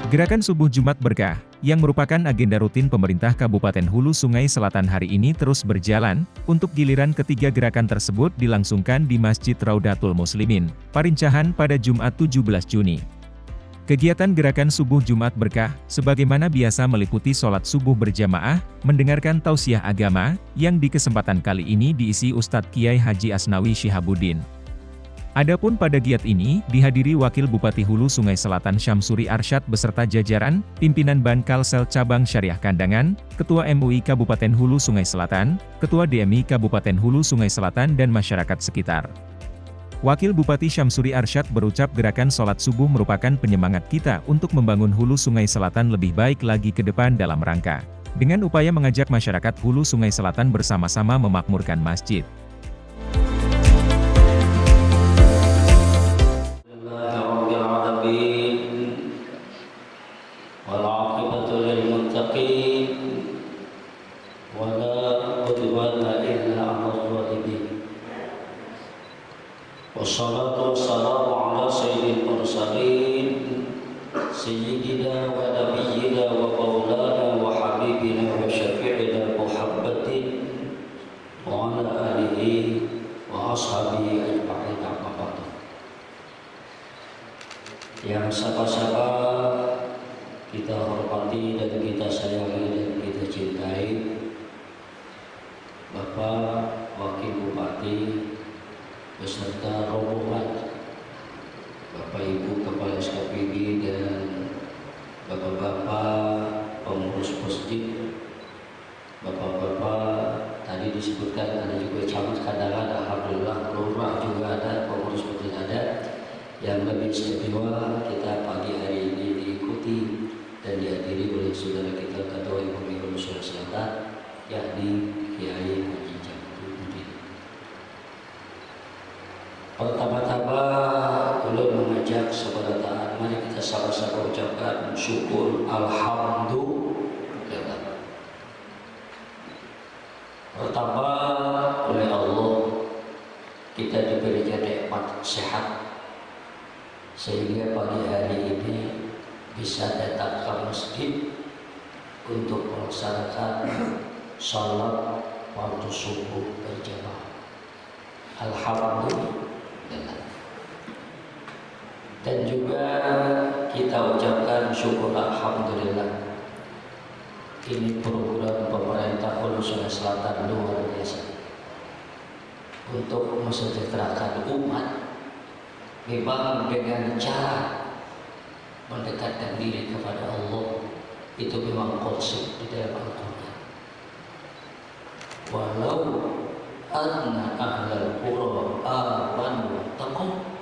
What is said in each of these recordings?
Gerakan Subuh Jumat Berkah, yang merupakan agenda rutin pemerintah Kabupaten Hulu Sungai Selatan hari ini terus berjalan. Untuk giliran ketiga gerakan tersebut dilangsungkan di Masjid Raudatul Muslimin, Parincahan pada Jumat 17 Juni. Kegiatan Gerakan Subuh Jumat Berkah, sebagaimana biasa meliputi sholat subuh berjamaah, mendengarkan tausiah agama, yang di kesempatan kali ini diisi Ustadz Kiai Haji Asnawi Syihabuddin. Adapun pada giat ini, dihadiri Wakil Bupati Hulu Sungai Selatan Syamsuri Arsyad beserta jajaran, pimpinan Ban Kalsel Cabang Syariah Kandangan, Ketua MUI Kabupaten Hulu Sungai Selatan, Ketua DMI Kabupaten Hulu Sungai Selatan dan masyarakat sekitar. Wakil Bupati Syamsuri Arsyad berucap gerakan sholat subuh merupakan penyemangat kita untuk membangun Hulu Sungai Selatan lebih baik lagi ke depan dalam rangka dengan upaya mengajak masyarakat Hulu Sungai Selatan bersama-sama memakmurkan masjid. Wassalatu wassalamu ala sayyidil mursalin sayyidina wa nabiyyina wa maulana wa habibina wa syafi'ina Muhammadin wa ala alihi wa ashabihi ajma'in amma ba'du. Yang sapa-sapa kita hormati dan kita sayangi dan kita cintai Bapak Wakil Bupati beserta rombongan, Bapak Ibu Kepala SKPD dan Bapak-bapak pengurus masjid, Bapak-bapak tadi disebutkan ada juga camat kandangan, alhamdulillah lurah juga ada, pengurus masjid ada. Yang lebih istimewa kita pagi hari ini diikuti dan dihadiri oleh saudara kita Ketua MUI Hulu Sungai Selatan, yakni Kiai Haji Syihabuddin. Pertama-tama ulun mengajak saudara taat, mari kita sama-sama ucapkan syukur alhamdulillah. Pertama, oleh Allah kita diberikan nikmat sehat sehingga pagi hari ini bisa datang ke masjid untuk melaksanakan salat waktu subuh berjamaah. Alhamdulillah. Dan juga kita ucapkan syukur alhamdulillah. Ini program pemerintah Hulu Sungai Selatan luar biasa untuk mensejahterakan umat. Memang dengan cara mendekatkan diri kepada Allah, itu memang konsep di dalam Al-Quran. Walau anna ahlal qura amanu wattaqu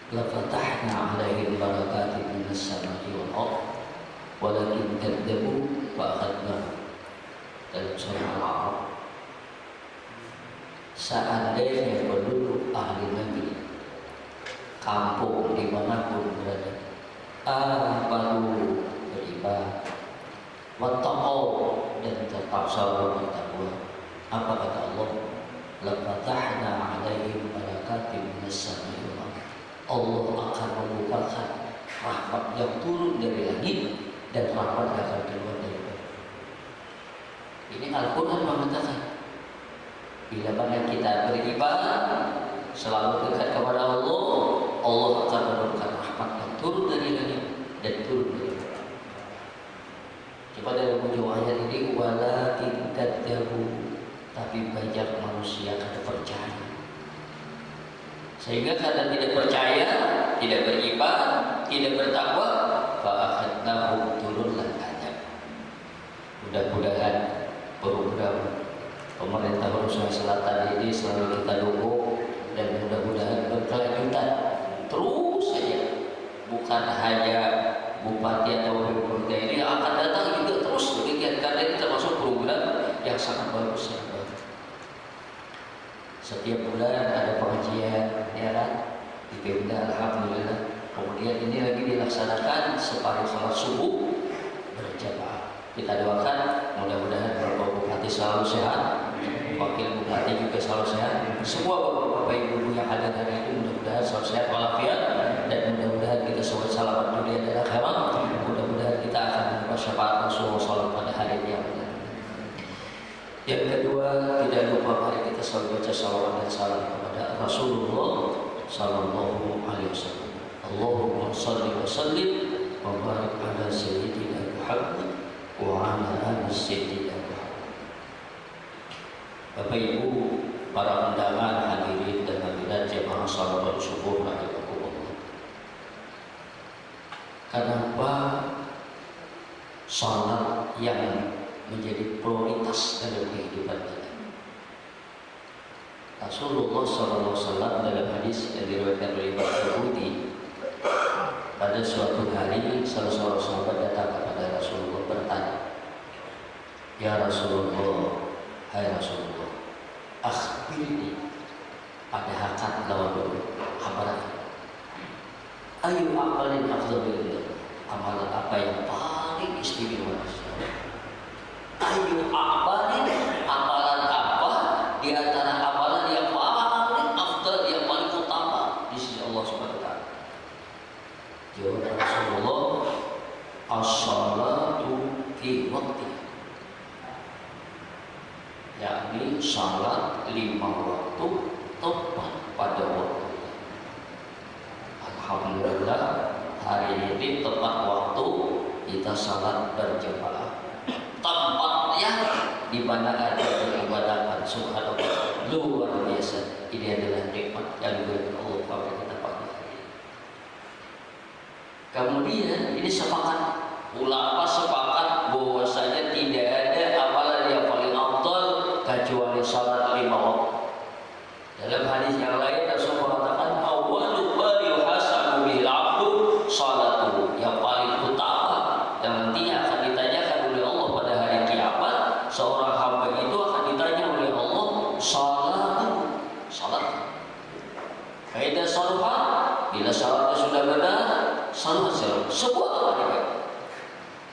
lafatahna 'alaihim barakatin minas samai wal ardh walakin kadzabu fa akhadnahum. Dalam surah Al-A'raf. Seandainya penduduk ahli negeri, kampung dimanapun berada, baru beribadah, wattaqu dan tetap sabar bertakwa. Apa kata Allah? Lafatahna 'alaihim barakatin minas samai wal ardh. Allah akan membukakan rahmat yang turun dari langit dan rahmat yang akan keluar dari bumi. Ini Al-Quran mengatakan, bila mana kita beribadah selalu dekat kepada Allah, Allah akan menurunkan rahmat yang turun dari langit dan turun dari bumi. Coba dalam ujung ayat ini, walakin kadzabu, tapi banyak manusia kada percaya. Sehingga karena tidak percaya, tidak beribadah, tidak bertakwa, fa'akhadnahum, turunlah azab. Mudah-mudahan program pemerintah Hulu Sungai Selatan ini selalu kita dukung dan mudah-mudahan berkelanjutan terus saja. Bukan hanya bupati atau pemerintah ini yang akan datang juga terus demikian, karena ini termasuk program yang sangat bagus, yang bagus. Setiap bulan ada pengajian daerah di Pemda, alhamdulillah. Kemudian ini lagi dilaksanakan separuh salat subuh berjamaah. Kita doakan mudah-mudahan Bapak Bupati selalu sehat, Wakil Bupati juga selalu sehat, semua Bapak Ibu yang ada hari ini mudah-mudahan selalu sehat walafiat, dan mudah-mudahan kita semua selamat dunia dan akhirat. selalu baca salawat dan salam kepada Rasulullah sallallahu alaihi wasallam. Allahumma shalli wa sallim wa barik ala sayyidina Muhammad wa ala ali sayyidina Muhammad. Bapak Ibu, para undangan hadirin dan hadirat jemaah salat subuh rahimakumullah. Kenapa salat yang menjadi prioritas dalam kehidupan kita? Rasulullah SAW dalam hadis yang diriwayatkan oleh Imam Tirmidzi, pada suatu hari salah seorang sahabat datang kepada Rasulullah bertanya, "Ya Rasulullah, hai Rasulullah, akhbirni pada hakat lawan amalan. Ayu amalin afdalillah, amalan apa yang paling istimewa? Ayu amalin, amalan apa di antara amalan yang paling afdal, yang paling utama di sisi Allah Subhanahu wa taala?" Jawab Rasulullah, as-salatu fi waqtiha, yakni salat 5 waktu tepat pada waktu. Alhamdulillah, hari ini tepat waktu kita salat berjamaah. Tempatnya di mana ada beribadah subhanallah, luar biasa. Ini adalah nikmat yang diberikan Allah kepada kita pagi hari ini. Kemudian ini sepakat, ulama sepakat bahwasanya tidak ada amalan yang paling afdal kecuali salat 5 waktu. Dalam hadis yang lain Rasulullah mengatakan, awwalu ma yuhasabu bil 'abdu salatuhu, yang paling utama yang nantinya akan ditanyakan oleh Allah pada hari kiamat, seorang hamba itu akan ditanya oleh Allah salat. Kaidah salat, bila salatnya sudah benar, salat semua akan dibaik.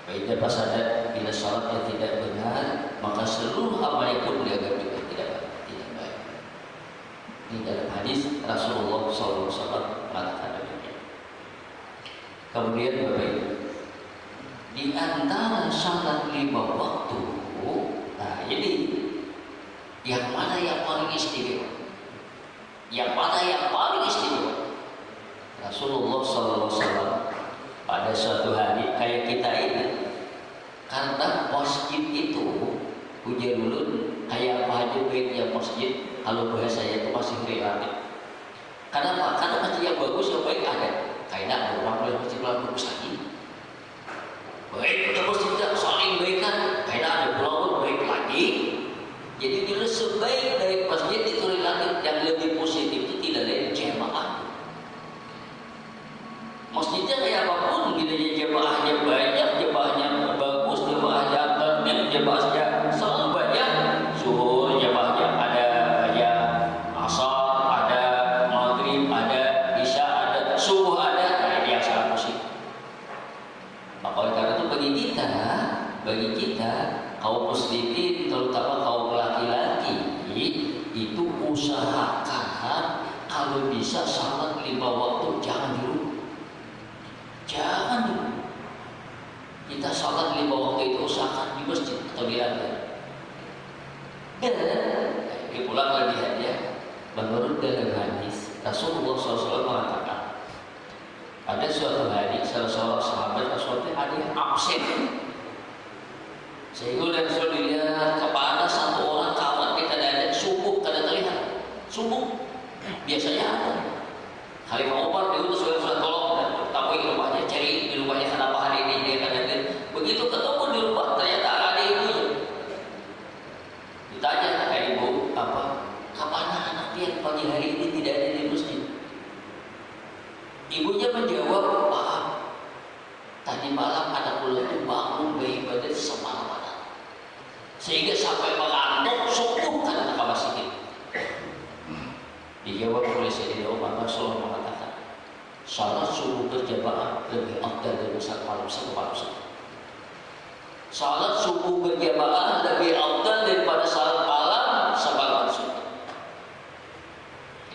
Kaidah pasadat, bila salatnya tidak benar, maka seluruh amal yang pun dianggap tidak baik. Ini dalam hadis Rasulullah SAW mengatakan demikian. Kemudian Bapak Ibu, di antara salat 5 waktu, nah ini yang mana yang paling istimewa? Yang mana yang paling istimewa? Rasulullah SAW pada suatu hari kayak kita ini, karena masjid itu punya dulu kayak apa aja baiknya masjid, kalau bahasa saya itu masih relatif. Kenapa? Karena masjid yang bagus yang baik ada. Kayaknya orang boleh masjid yang bagus lagi. Baik, kita masjid yang saling baikkan. Kayaknya ada pulau baik lagi. Jadi dulu sebaik dari masjid itu relatif, yang lebih positif itu tidak lain jemaah. Masjidnya kayak apapun, bila jemaahnya banyak, jemaahnya bagus, jemaahnya tertib, jemaahnya selalu banyak. Zuhur jemaahnya ada banyak, asar ada, maghrib ada, isya ada, subuh ada. Nah ini yang sangat positif. Maka oleh karena itu bagi kita kaum muslimin, terutama kaum laki-laki, itu usahakan kalau bisa salat 5 waktu jangan dulu. Jangan dulu. Kita salat 5 waktu itu usahakan di masjid atau di azan. Ini pulang lagi ya. Menurut dalam hadis Rasulullah SAW mengatakan, ada suatu hari salah seorang sahabat Rasulullah ada yang absen. Sehingga Rasul dilihat kepada satu orang kawan kita ada subuh kada terlihat. Subuh biasanya ada. Khalifah Umar diutus oleh Rasulullah, tolong temui rumahnya, cari di rumahnya kenapa hari ini dia kada ada. Begitu ketemu di rumah ternyata ada ibunya. Ditanya, "Hai ibu, apa? Kapan anak dia pagi hari ini tidak ada di masjid?" Ibunya menjawab, "Maaf, tadi malam anak kula itu bangun beribadah semalam-malam, sehingga sampai mengantuk subuh karena tak masjid." Dijawab oleh Sayyidina Umar, Rasulullah mengatakan, salat subuh berjamaah lebih afdal dari salat malam satu malam satu. Salat subuh berjamaah lebih afdal daripada salat malam semalam satu.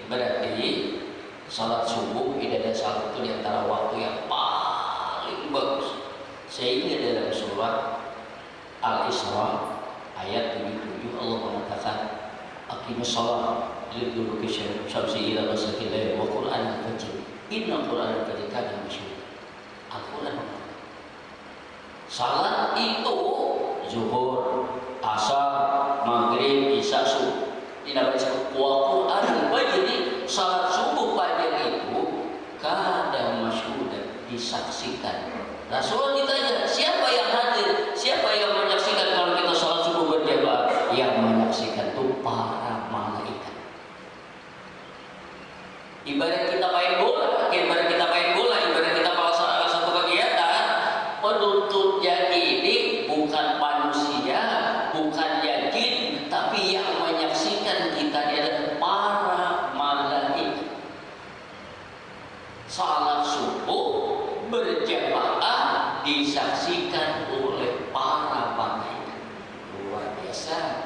Berarti salat subuh ini adalah salah satu di antara waktu yang paling bagus. Sehingga dalam surat Al-Isra ayat 77 Allah mengatakan, aqimus shalah liduluki syamsi ila ghasaqil lail wa qur'anal fajr inna qur'anal fajr kana masyhura. Al-Qur'an. Salat itu zuhur, asar, maghrib, isya, subuh. Ini disebut wa qur'anal fajr. Salat subuh fajar itu kana masyhura, disaksikan. Rasulullah ditanya, siapa yang hadir? Siapa yang menyaksikan kalau kita salat subuh berjamaah? Yang menyaksikan itu para malaikat. Ibarat kita main bola, ibarat kita melaksanakan satu kegiatan, penuntutnya ini bukan manusia, bukan jin, tapi yang menyaksikan kita adalah para malaikat. Salat subuh berjamaah disaksikan oleh para malaikat. Luar biasa.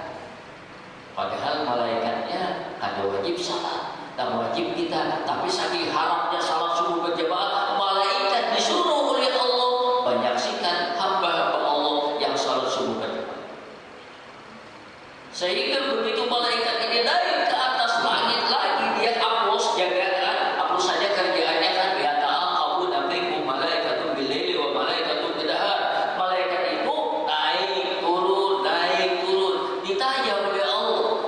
Padahal malaikatnya ada wajib salat dan wajib kita, tapi saking harapnya salat subuh berjamaah, malaikat disuruh oleh Allah menyaksikan hamba-hamba Allah yang salat subuh berjamaah. Sehingga begitu malaikat ini naik ke atas langit lagi, dia hapus hapus saja kerjaannya kan, ya ta'aqabu nabikum malaikatun bilaili wa malaikatun bidahar. Malaikat itu naik turun, ditanya oleh Allah,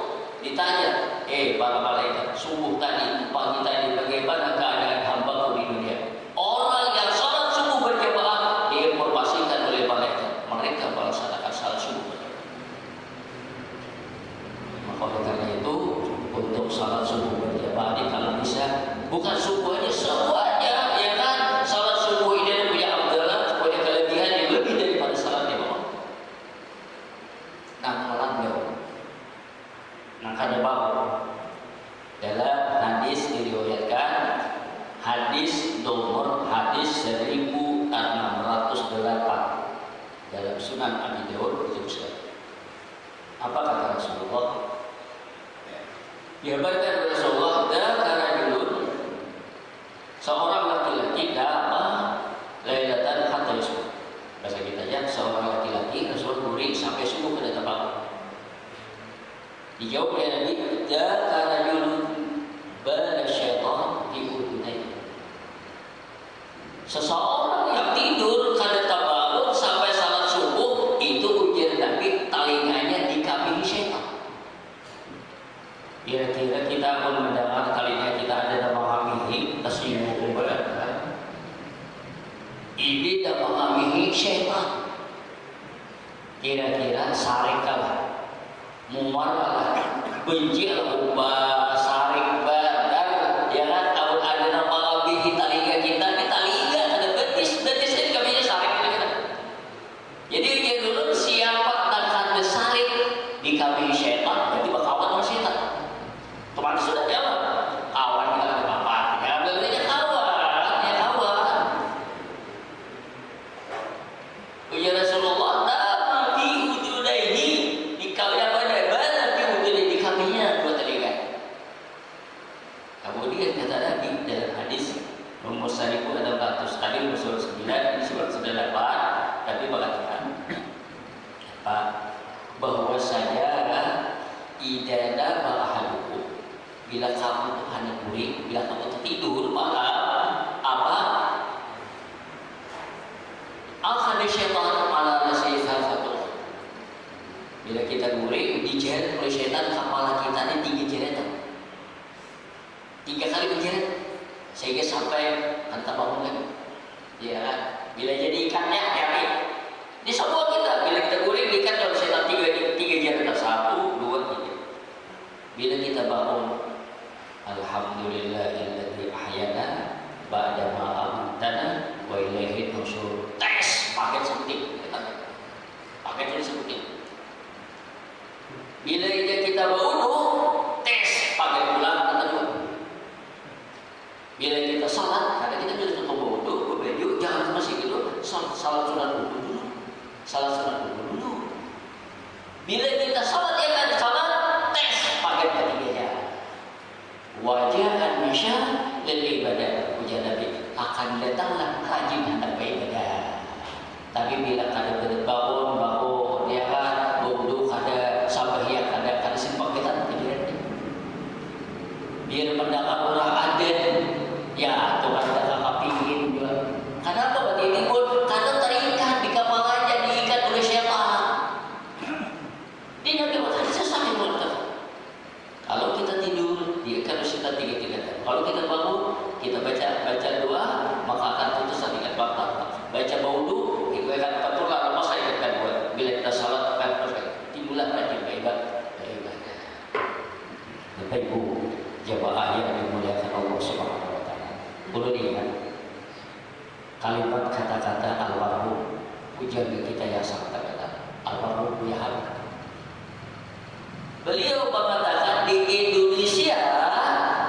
para malaikat, subuh tadi, pagi tadi, bagaimana keadaan hamba di dunia? Orang yang salat subuh berjamaah diinformasikan oleh malaikat, mereka melaksanakan salat subuh berjamaah. Maka oleh karena itu, untuk salat subuh berjamaah ini kalau bisa, bukan subuh aja, semuanya, ya kan? Salat subuh ini punya abdalah, punya kelebihan yang lebih daripada salat jamaah. Nah, malam jauh. Nah, kada bau. Dalam hadis diriwayatkan, hadis 1608 dalam Sunan Abi Dawud disebutkan. Apa kata Rasulullah? Dihabarkan oleh Rasulullah, dzakara rajulun, seorang laki-laki da'a lailatan hatta yusbih. Bahasa kita ya, seorang laki-laki Rasul beri sampai subuh pada tempat. Dijawab oleh Nabi, dzakara rajulun bala syaitan di udunai. Seseorang yang tidur kada tabangun sampai salat subuh, itu ujar Nabi, talinganya dikambing syaitan. Kira-kira kita pun mendengar telinga kita ada memahami tersinggung berat. Ini dah memahami syaitan. Kira-kira sarik kalah, mumarlah, benci lah, ubah sarik badar, ya kan? Kalau ada nama lebih telinga kita, di telinga ada betis ini kaminya sarik kita. Jadi dia dulu siapa takkan sarik di kami syaitan, berarti berkawan sama syaitan. Teman sudah jawab, kawan kita ada apa? Ya berarti kawan, ya kawan. Ujar Rasulullah, nama fi udunaihi, di kawin mana fi udunaihi, di kaminya dua telinga. Kemudian kata Nabi dalam hadis nomor 1600 tadi nomor 9 ini surat 98, tapi mengatakan apa? Bahwa saya idana ma'ahadukum, bila kamu itu hanya kuring, bila kamu tertidur malam, apa? Al-Khadi syaitan ala nasi satu. Bila kita guring, dijeret oleh syaitan, kepala kita ini 3 jeretan. 3 kali menjeret, sehingga sampai hantar bangun lagi. Ya, bila jadi ikannya, hati-hati. Ini semua kita, bila kita guring, diikat oleh syaitan 3 jeretan, 1, 2, 3. Bila kita bangun, alhamdulillahilladzi ahyana ba'da ma amatana wa ilaihi nusyur. Tes paket sebutin, paket ini sebutin. Bila kita berwudu, tes pakai ulang kata 2. Bila kita salat, karena kita sudah tutup berwudu, berbaju, jangan masih gitu. Salat sunat wudu dulu, salat sunat wudu dulu. Bila kita salat, ya kan salat, tes pakai ketiganya. Wajah Masya dan ibadah, ujar Nabi, akan datanglah rajin hendak beribadah. Tapi bila kada bangun, ya kan, wudu kada sampai ya kada simpang kita tidak biar mendapat orang aden. Ya, Tuhan tak pingin juga. Karena apa berarti ini pun karena terikat di kapal aja, diikat oleh siapa? Dia nanti buat hadisnya sakit mulut. Kalau kita tidur, dia akan kita tiga-tiga. Kalau kita bangun, kita baca doa, maka akan putus tiga batal. Baca wudu, itu akan tertular. Masa ingatkan buat bila kita salat akan terus timbullah rajin beribadah. Bapak Ibu jamaah yang dimuliakan Allah Subhanahu wa taala. Perlu diingat kalimat kata-kata almarhum ujian kita yang sangat terkenal. Almarhum Buya Hamid. Beliau mengatakan di Indonesia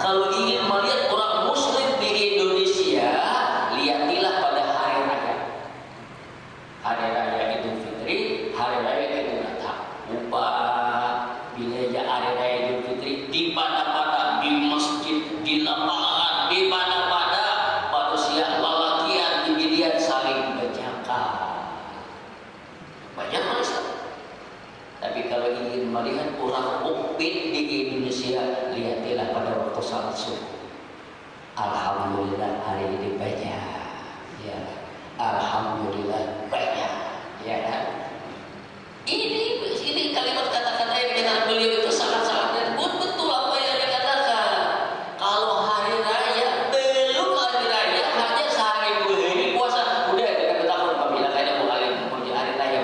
kalau ingin melihat orang Muslim di Indonesia, lihatlah pada hari raya. Hari raya Idul Fitri, hari raya Idul Adha. Bila ya hari raya Idul Fitri di mana-mana, di masjid, di lapangan, di mana-mana manusia lalakian di bilian saling berjaka. Banyak manusia. Tapi kalau ingin melihat orang mukmin di Indonesia, lihatlah pada waktu salat subuh. Alhamdulillah hari ini banyak, ya. Alhamdulillah banyak, ya kan? Ini kalimat kata-kata yang dikatakan beliau itu sangat-sangat betul apa yang dikatakan. Kalau hari raya belum hari raya, hanya sehari dua hari puasa, udah kita bertakun apabila kalian mau kalian punya hari raya.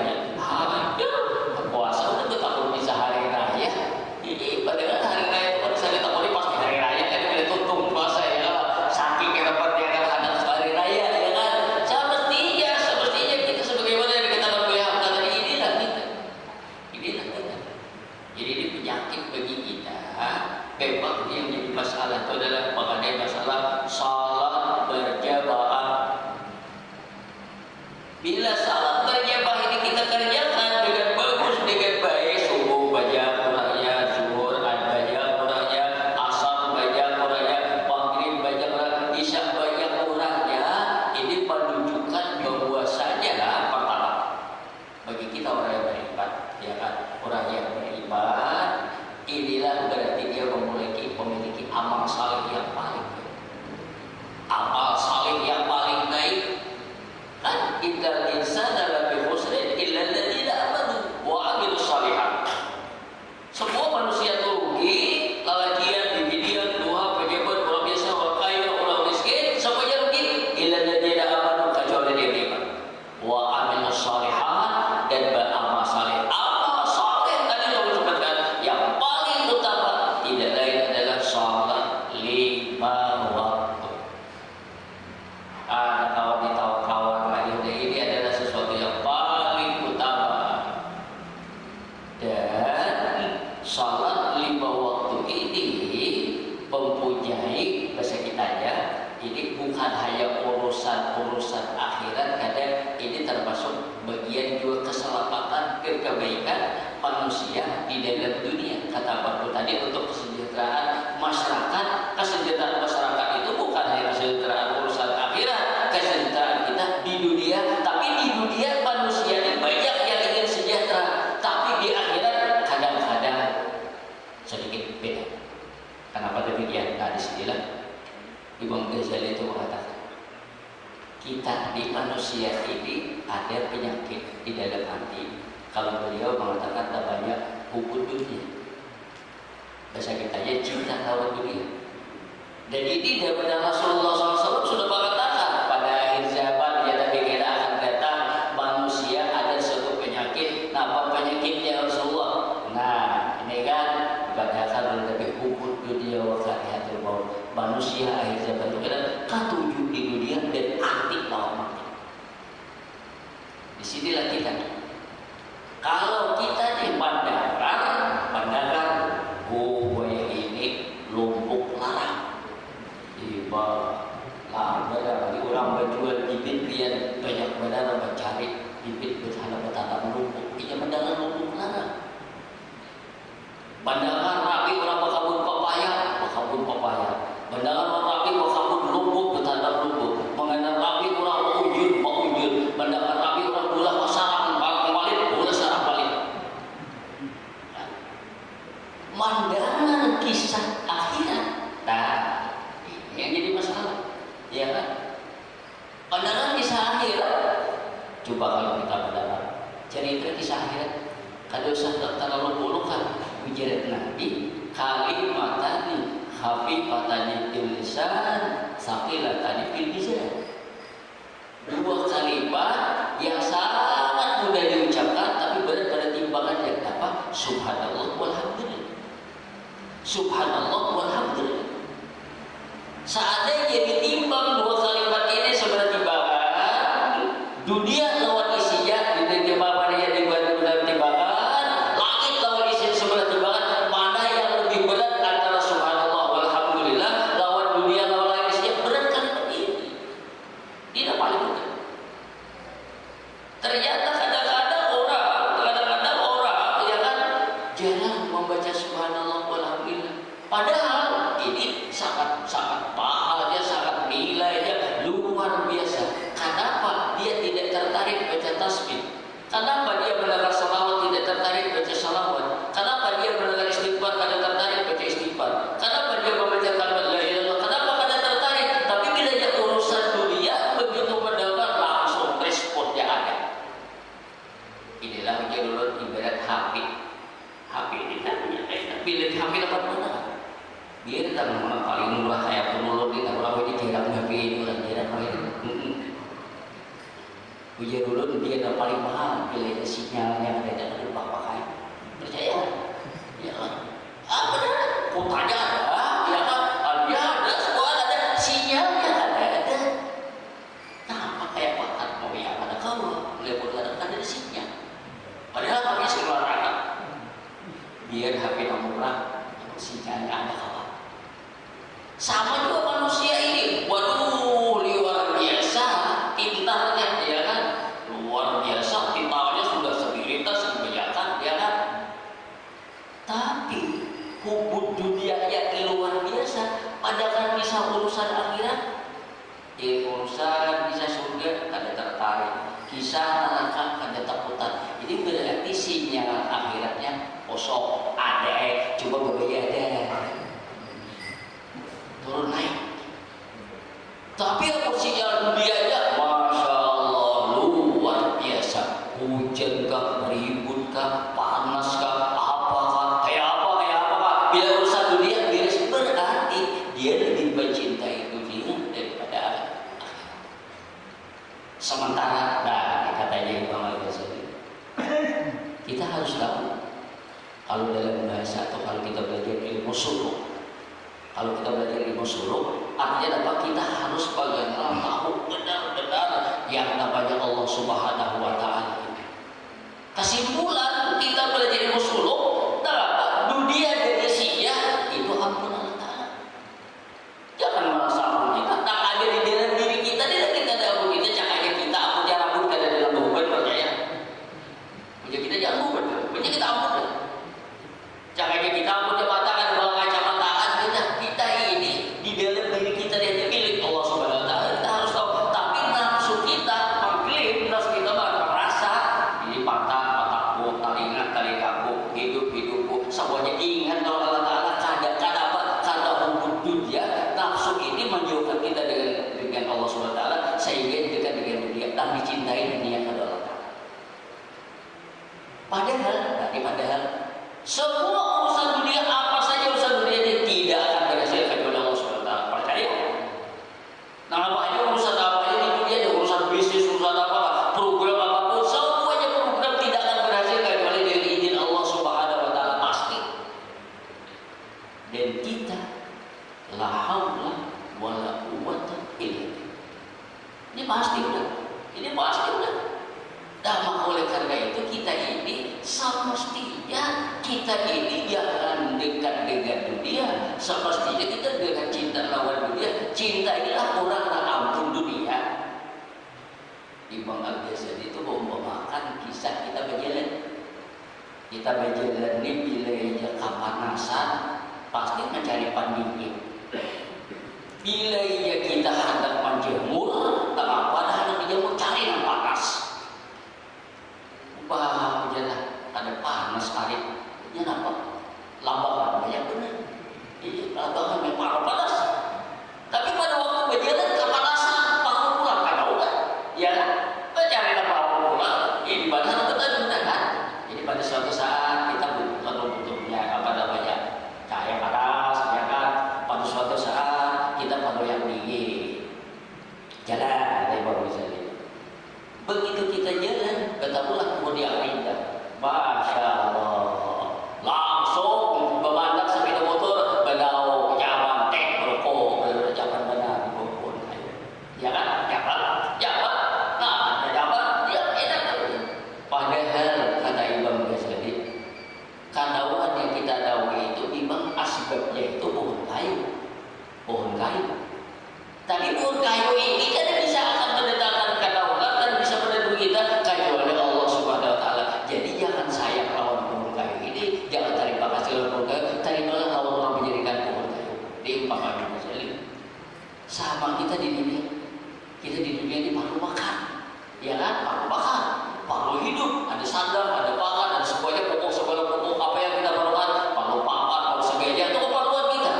Puasa udah bertakun bisa hari raya. Ini padahal hari raya itu kan bisa ditakuni pasti hari raya kan kita tutup puasa ya. Saking kita perhatikan ada hari raya ya kan. Semestinya kita sebagaimana yang dikatakan oleh Hamzah tadi inilah kita. Jadi ini penyakit bagi kita. Memang yang menjadi masalah itu adalah mengenai masalah salat berjamaah. Bila salat berjamaah ini kita kerjakan dengan bagus, dengan baik, subuh baca Qur'annya, zuhur baca Qur'annya, asar baca Qur'annya, maghrib baca Qur'annya, isya baca Qur'annya, ini menunjukkan bahwasanya pertama bagi kita orang yang beriman, ya kan, orang yang beriman inilah berarti dia memiliki amal saleh yang paling baik. Amal saleh yang paling baik kan innal insana lafi khusrin illa alladziina aamanu wa 'amilus shalihat. Semua manusia itu rugi, lalakian, dibidian, duha, pejabat, orang biasa, orang kaya, orang miskin, semuanya rugi illa alladziina aamanu kecuali dia beriman. Wa 'amilus shalihat dan beramal saleh. Amal saleh tadi Allah sebutkan yang paling utama tidak lain adalah salat 5 waktu. Kawan-kawan ini adalah sesuatu yang paling utama. Dan salat 5 waktu ini mempunyai bahasa kitanya ini bukan hanya urusan akhirat, kadang ini termasuk bagian juga keselamatan dan kebaikan manusia di dalam dunia. Kata Bapak tadi untuk kesejahteraan masyarakat. Kesejahteraan masyarakat itu bukan hanya kesejahteraan urusan akhirat, kesejahteraan kita di dunia. Tapi di dunia manusia ini banyak yang ingin sejahtera, tapi di akhirat kadang-kadang sedikit beda. Kenapa demikian? Nah, disinilah Imam Ghazali itu mengatakan kita di manusia ini ada penyakit di dalam hati. Kalau beliau mengatakan tak banyak hubud dunia, bahasa kitanya cinta kawan dunia. Dan ini daripada Rasulullah SAW sudah mengatakan pada akhir zaman yang kira akan datang manusia ada suatu penyakit. Nah, apa penyakitnya Rasulullah? Nah, ini kan dikatakan lebih hubud dunia wa karihatul maut. Manusia akhir zaman itu kan ketujuh di dunia dan anti lawan mati. Disinilah kita. Kalau kita di pandangan gue ini lumpuk larang, tiba lah bagi orang berjual bibit dia banyak benar mencari bibit bertanam lumpuk. Ia pandangan lumpuk larang. Pandangan rapi orang berkabut papaya. Pandangan orang rapi berkabut lumpuk bertanam lumpuk. Pandangan rapi orang ujud. Pandangan rapi orang bola sarang balik bola sarang balik. Pandangan kisah akhirat. Nah, kisah akhirat. Kada usah terlalu buruk kan. Ujar Nabi, kalimatani khafifatani fil lisan, saqilatani fil mizan. Dua kalimat yang sangat mudah diucapkan tapi berat pada timbangan yang apa? Subhanallah walhamdulillah. Subhanallah walhamdulillah. Seandainya ditimbang dua kalimat ini seberat timbangan, dunia lawan isinya di timbangan yang dibuat dalam timbangan, langit lawan isinya seberat timbangan, mana yang lebih berat antara subhanallah walhamdulillah lawan dunia lawan langit isinya? Berat kalimat ini. Tidak paling berat. Ternyata kadang-kadang orang ya kan jarang membaca subhanallah walhamdulillah. Padahal ini sangat mahalnya, sangat nilainya luar biasa. Kenapa dia tidak tertarik baca tasbih? Kenapa dia mendengar salawat tidak tertarik baca salawat? Kenapa dia mendengar istighfar tidak tertarik baca istighfar? Kenapa dia membaca kalimat la ilaha illallah? Kenapa tidak tertarik? Tapi bila dia urusan dunia, begitu mendengar langsung responnya ada. Inilah menjadi ibarat HP. HP ini tak punya bila di HP dapat mana? Dia tak mana paling murah kayak penulur di orang ini tidak punya HP ini orang tidak paling. Ujian dulu dia yang paling mahal bila sinyalnya ada dan lupa pakai. Percaya? Ya kan? Benar. Kotanya ada, ya kan? Dia ada, semua ada, sinyalnya ada. Nah, kayak pakat mau yang ada kau, lepas ada sinyal. Padahal kami sekolah anak. Biar HP murah, sinyalnya ada kawan. Sama juga manusia ini, waduh luar biasa pintarnya ya kan, luar biasa pintarnya sudah sekuritas kebanyakan ya kan. Tapi hubud dunia yang luar biasa, padahal bisa urusan akhirat, urusan bisa surga kada tertarik, kisah neraka kada takutan. Ini berarti sinyal akhiratnya kosong, ada, coba berbeda ada. Turun naik. Tapi apa sinyal dunianya? Masya Allah luar biasa. Hujan kah, ribut kah, panas kah, apakah, kayak apa. Bila urusan dunia beres, berarti dia lebih mencintai dunia daripada akhirat. Sementara, katanya Imam Al-Ghazali, kita harus tahu kalau dalam bahasa atau kalau kita belajar ilmu suluk. Kalau kita belajar ilmu suluk, artinya apa? Kita harus bagaimana tahu benar-benar yang namanya Allah Subhanahu wa Ta'ala. Kesimpulan kita belajar ilmu suluk, apa? Dunia dan isinya itu ampun Allah Ta'ala. Jangan merasa ampun kita, tak ada di dalam diri kita, tidak kita ada ampun kita, cahaya kita ampun rambut ada dalam beban percaya. Punya kita jangan beban, punya kita ampun. Cahaya kita ampun matakan bawa kacamataan kita ini di dalam diri kita dia milik Allah Subhanahu wa Ta'ala. Kita harus tahu. Tapi nafsu kita mengklaim, nafsu kita merasa ini mataku, telingaku, hidupku, semuanya ingat kalau Allah Ta'ala kadang-kadang apa? Karena hubud dunia, nafsu ini menjauhkan kita dengan Allah Subhanahu wa Ta'ala sehingga dekat dengan dunia dan dicintai dunia kepada Allah Ta'ala. Padahal semua urusan dunia, apa saja urusan dunia ini tidak akan berhasil kecuali Allah SWT. Percaya? Nah, apa aja urusan apa aja di dunia, ada urusan bisnis, urusan apa, program apapun, semuanya program tidak akan berhasil kecuali dengan izin Allah Subhanahu wa Ta'ala pasti. Dan kita la haula wala quwwata illa billah. Ini pasti udah. Dan oleh karena itu kita ini semestinya kita ini jangan dekat dengan dunia. Semestinya kita dengan cinta lawan dunia. Cintailah orang yang ampun dunia. Imam Al-Ghazali itu membawakan kisah kita berjalan. Kita berjalan ini bila kepanasan pasti mencari pendingin. Bila kita hendak menjemur, apa hendak menjemur cari yang panas. Wah, jalan ada panas tarik. Ini apa? Lambangan banyak benar. Ini lambangan memang panas. Tapi pada waktu berjalan kepanasan, bangun pulang kan udah. Ya, mencari apa pulang. Ini badan betul benar kan? Tapi buur kayu ini kan bisa akan mendatangkan kedaulatan, bisa meneduh kita kecuali Allah Subhanahu wa taala. Jadi jangan sayang lawan buur kayu ini, jangan terima kasih lawan buur kayu, terimalah Allah menjadikan buur kayu. Diumpamakan saja. Sama kita di dunia. Kita di dunia ini perlu makan. Ya kan? Perlu makan, perlu hidup, ada sandang, ada pangan, ada semuanya pokok segala pokok apa yang kita perlukan, perlu papan, perlu segaja, itu keperluan kita.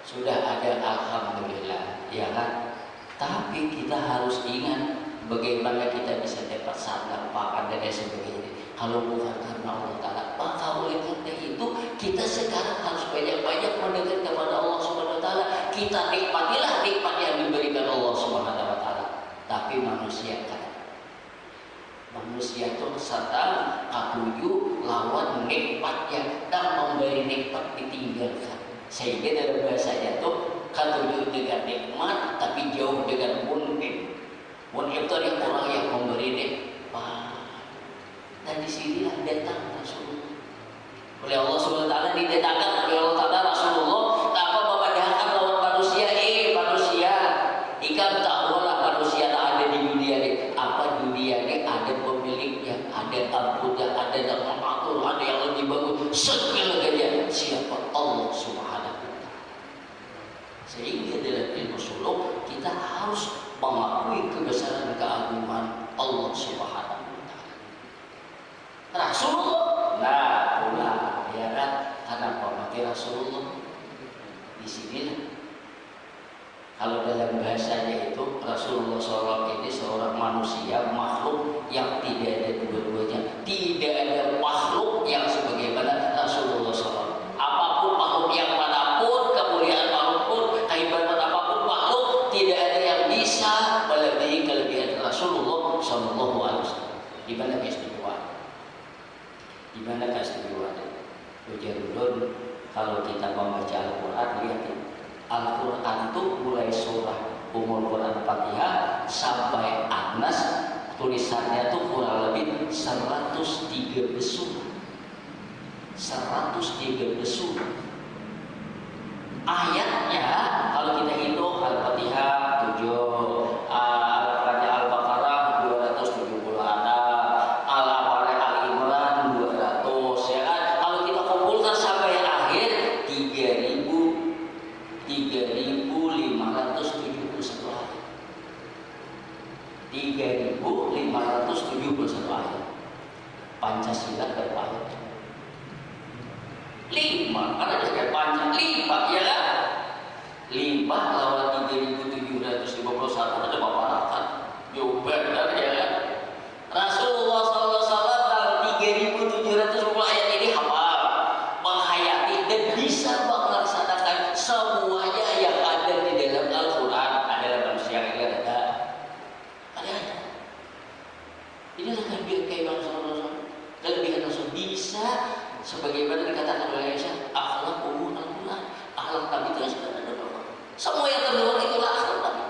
Sudah ada, alhamdulillah, ya kan? Tapi kita harus ingat bagaimana kita bisa dapat sandang, pakan dan lain sebagainya. Kalau bukan karena Allah Taala, maka oleh karena itu kita sekarang harus banyak-banyak mendekat kepada Allah Subhanahu Wa Taala. Kita nikmatilah nikmat yang diberikan Allah Subhanahu Wa Taala. Tapi manusia kan, manusia itu sedang katuju lawan nikmatnya dan memberi nikmat ditinggalkan. Sehingga dalam bahasanya itu katuju dengan nikmat tapi jauh dengan mun'im. Mun'im itu adalah orang yang memberi nikmat. Dan disinilah datang Rasulullah. Oleh Allah Subhanahu Wa Taala didatangkan oleh Allah Taala Rasulullah tanpa memandangkan lawan manusia. Manusia, ikan takwalah manusia tak ada di dunia ini. Apa dunia ini ada pemiliknya, ada amputnya, ada yang mengatur, ada yang lebih bagus. Segalanya siapa? Allah Subhanahu Wa Taala. Sehingga dalam ilmu suluk kita harus mengakui kebesaran keagungan Allah Subhanahu Wa Taala. Rasulullah, nah pula, ya kan? Kenapa pakai Rasulullah? Di sini, kalau dalam bahasanya itu Rasulullah SAW ini seorang manusia makhluk yang tidak ada dua-duanya. Tidak ada makhluk yang sebagaimana Rasulullah SAW. Apapun makhluk yang manapun, kemuliaan makhluk pun, kehebatan apapun makhluk, tidak ada yang bisa melebihi kelebihan Rasulullah SAW. Di mana keistimewaan? Di mana keistimewaan? Ujarudun, kalau kita membaca Al-Quran, lihat Al-Quran itu mulai surah Ummul Quran Fatihah sampai An-Nas, tulisannya itu kurang lebih 103 surah. 103 surah. Ayatnya kalau kita hitung Al-Fatihah 7, Al-Baqarah 270 ada, Al-Imran 200, ya kan? Kalau kita kumpulkan sampai akhir 3.571 ayat. 3.571 ayat. Pancasila berapa ayat? 5, karena ada panjang 5, ya kan? 5 lawan 3.751 ada berapa rakaat? Jauh benar, ya kan? Rasulullah SAW dalam 3.750 ayat ini hafal, menghayati dan bisa melaksanakan semuanya yang ada di dalam Al-Quran. Adalah manusia yang ada. Inilah kelebihan Rasulullah. Kelebihan Rasul bisa sebagaimana dikatakan oleh Aisyah, akhlak umur Al-Quran. Akhlak Nabi itu sudah ada berapa? Semua yang terluar itulah akhlak Nabi.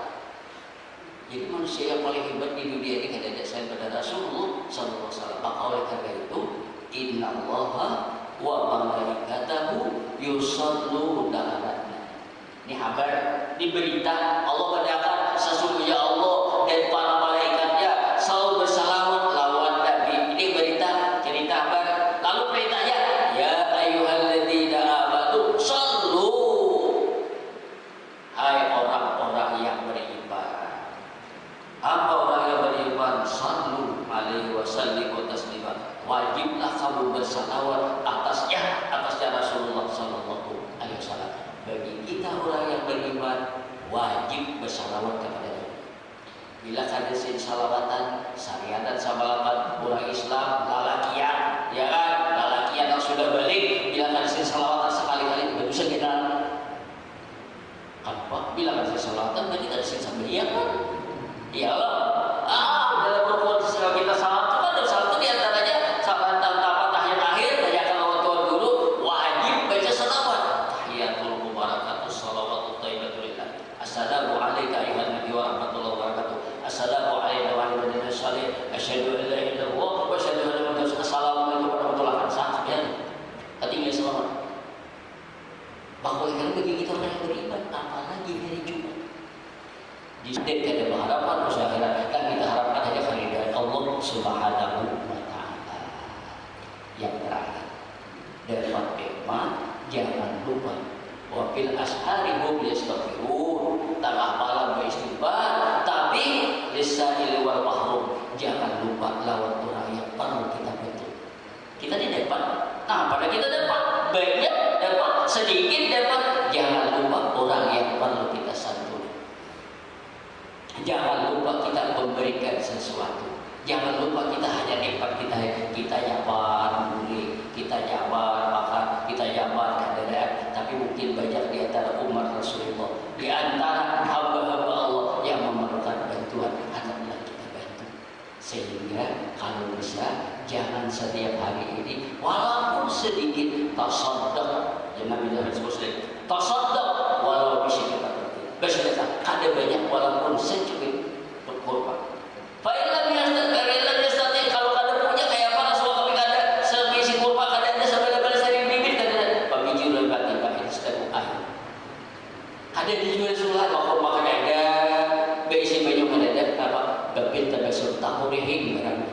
Jadi manusia yang paling hebat di dunia ini tidak ada selain pada Rasulullah SAW. Maka oleh karena itu, Inna Allaha wa malaikatahu yusalluna 'alan nabi. Ini kabar, ini berita Allah berkata sesungguhnya Allah dan para malaikatnya selalu bersalawat lawan Nabi. Ini berita, cerita kabar. Lalu perintahnya, ya ayyuhalladzina amanu sallu. Hai orang-orang yang beriman. Apa orang yang beriman? Sallu alaihi wasallimu taslima. Wajiblah kamu bersalawat atasnya Rasulullah sallallahu alaihi wasallam. Bagi kita orang yang beriman wajib bersalawat kepada Nabi. Bila ada salawatan, syariatan salawatan orang Islam lalakian, ya kan? Lalakian yang sudah balik, bila ada salawatan sekali-kali tidak bisa kita. Apa? Bila ada salawatan berarti tidak bisa beliau kan? Ya Allah. Dalam rukun kita salat itu ada salat di antaranya salat tahiyat akhir, bacakan Allah Tuhan dulu, wajib baca salawat. Tahiyatul mubarakatuh salawatut thayyibatul lillah. Assalamu alayka ayuhan nabi wa rahmatullahi wa barakatuh. Assalamu alayna wa ala nabiyyina shalih. Asyhadu an la ilaha illallah wa asyhadu anna muhammadan rasulullah. Assalamualaikum warahmatullahi wabarakatuh. Ketinggian salawat. Bahwa bagi kita orang yang beriman, apalagi hari Jumat. Dan kita berharapan usaha akhirat, dan kita harapkan hanya keridhaan Allah Subhanahu wa Ta'ala. Yang terakhir, dapat nikmat, jangan lupa wa fil ashari hum yastaghfirun, tengah malam beristighfar, tapi lisail wal mahrum, jangan lupa lawan orang yang perlu kita bantu. Kita tidak dapat, nah pada kita dapat banyak, dapat sedikit, dapat, jangan lupa orang yang perlu kita santuni. Jangan lupa kita memberikan sesuatu. Jangan lupa kita hanya nikmat kita nyaman boleh, kita nyaman makan, kita nyaman kendaraan, tapi mungkin banyak di antara umat Rasulullah, di antara hamba-hamba Allah yang memerlukan bantuan, hendaklah kita bantu. Sehingga kalau bisa jangan setiap hari ini walaupun sedikit tasaddaq, jangan bilang Muslim, tasaddaq walau bisyikata bersedekah, ada banyak walaupun secubit berkorban. Fa'ilam yastati, kalau kada punya kayak apa Rasulullah kami kada sebisi kurma kada ada sebala-bala sari bibit kada ada. Pamijul bati pakai setiap air. Ada dijual sulah kurma kada ada, beisi banyak kada ada apa? Babin tabasur tahurihin barang.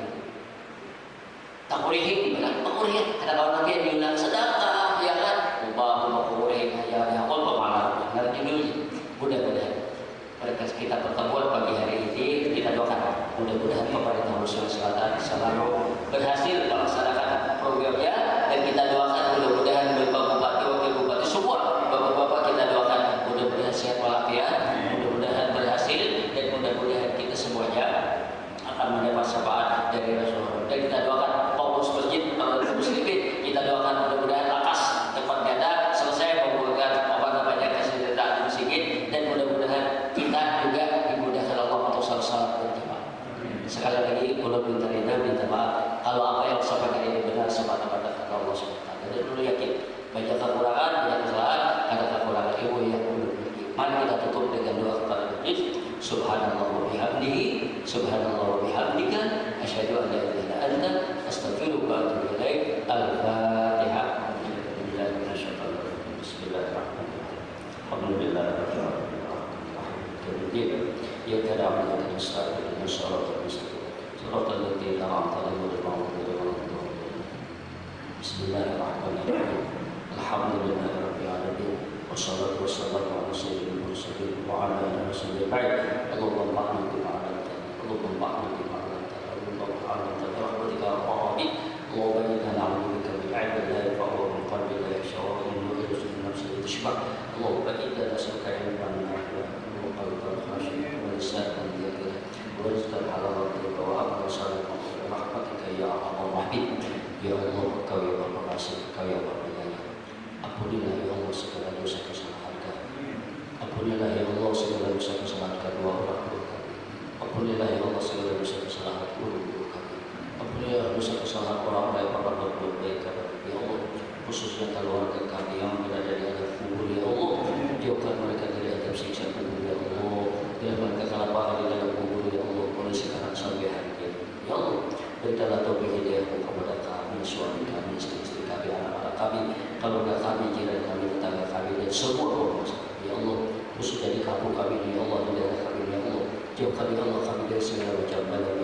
Tahurihin barang. Tahurihin ada kawan lagi yang bilang sedekah ya kan? Ubah tahurihin ya kol pemalar. Nanti dulu. Mudah-mudahan pada kita pertemuan pagi hari ini kita doakan mudah-mudahan pemerintah Sulawesi Selatan selalu berhasil melaksanakan programnya, dan kita doakan mudah-mudahan Bapak Bupati, Wakil Bupati, semua Bapak-bapak kita doakan mudah-mudahan sehat walafiat, mudah-mudahan berhasil, dan mudah-mudahan kita semuanya akan mendapat syafaat dari Rasulullah. Dan kita doakan pengurus masjid muslimin, kita doakan mudah-mudahan lakas tempat ganda selesai membuatkan kesejahteraan sedikit, dan mudah-mudahan kita juga dimudahkan Allah untuk salat berjamaah. Sekali lagi kalau minta maaf kalau apa yang saya sampaikan ini benar semata-mata kata Allah SWT. Dan dulu yakin banyak kekurangan, banyak kesalahan, ada kekurangan ilmu yang perlu dimiliki. Mari kita tutup dengan doa kepada Tuhan. Subhanallah wa bihamdihi, subhanallah wa bihamdika, asyhadu an la ilaha illa anta, astaghfiruka wa atubu ilaik. Al-Fatihah. Bismillahirrahmanirrahim. Alhamdulillah rabbil alamin. Ya karam ya mustaqim masyaallah mustaqim. Siratal ladzina an'amta alaihim. Bismillahirrahmanirrahim. Alhamdulillahirabbil alamin. Wassalatu wassalamu ala sayyidil mursalin wa ala alihi wasallam. Allahumma ma'na bima 'alamtana. Allahumma ma'na bima 'alamtana. Allahumma 'alamtana rahmatika arhamik. Allahumma inna na'udzubika min 'ilmin la yanfa'u wa min qalbin la yakhsha wa min nafsin la tashba'. Allahumma inna nas'aluka 'ilman nafi'an wa qalban khashi'an wa lisanan dhakiran wa rizqan halalan tayyiban wa amalan salihan bi rahmatika ya arhamar rahimin. Ya Allah, Kau yang Maha Pengasih, Kau yang Maha Penyayang. Ampunilah ya Allah segala dosa kesalahan kami. Ampunilah ya Allah segala dosa kesalahan kedua orang tua kami. Ampunilah ya Allah segala dosa kesalahan guru-guru kami. Ampunilah dosa kesalahan orang-orang yang pernah berbuat baik kepada ya Allah, khususnya keluarga kami yang berada di azab kubur ya Allah. Jauhkan mereka dari azab siksa kubur ya Allah. Bila mereka kelaparan di dalam kubur ya Allah, mulai sekarang sampai hari ini ya Allah. Berikanlah taufik hidayahmu kepada kami, suami kami, istri-istri kami, anak-anak kami, keluarga kami, jiran kami, tetangga kami, dan semua orang ya Allah. Khususnya di kampung kami ya Allah, di daerah kami ya Allah. Jauhkan ya Allah kami dari segala macam balak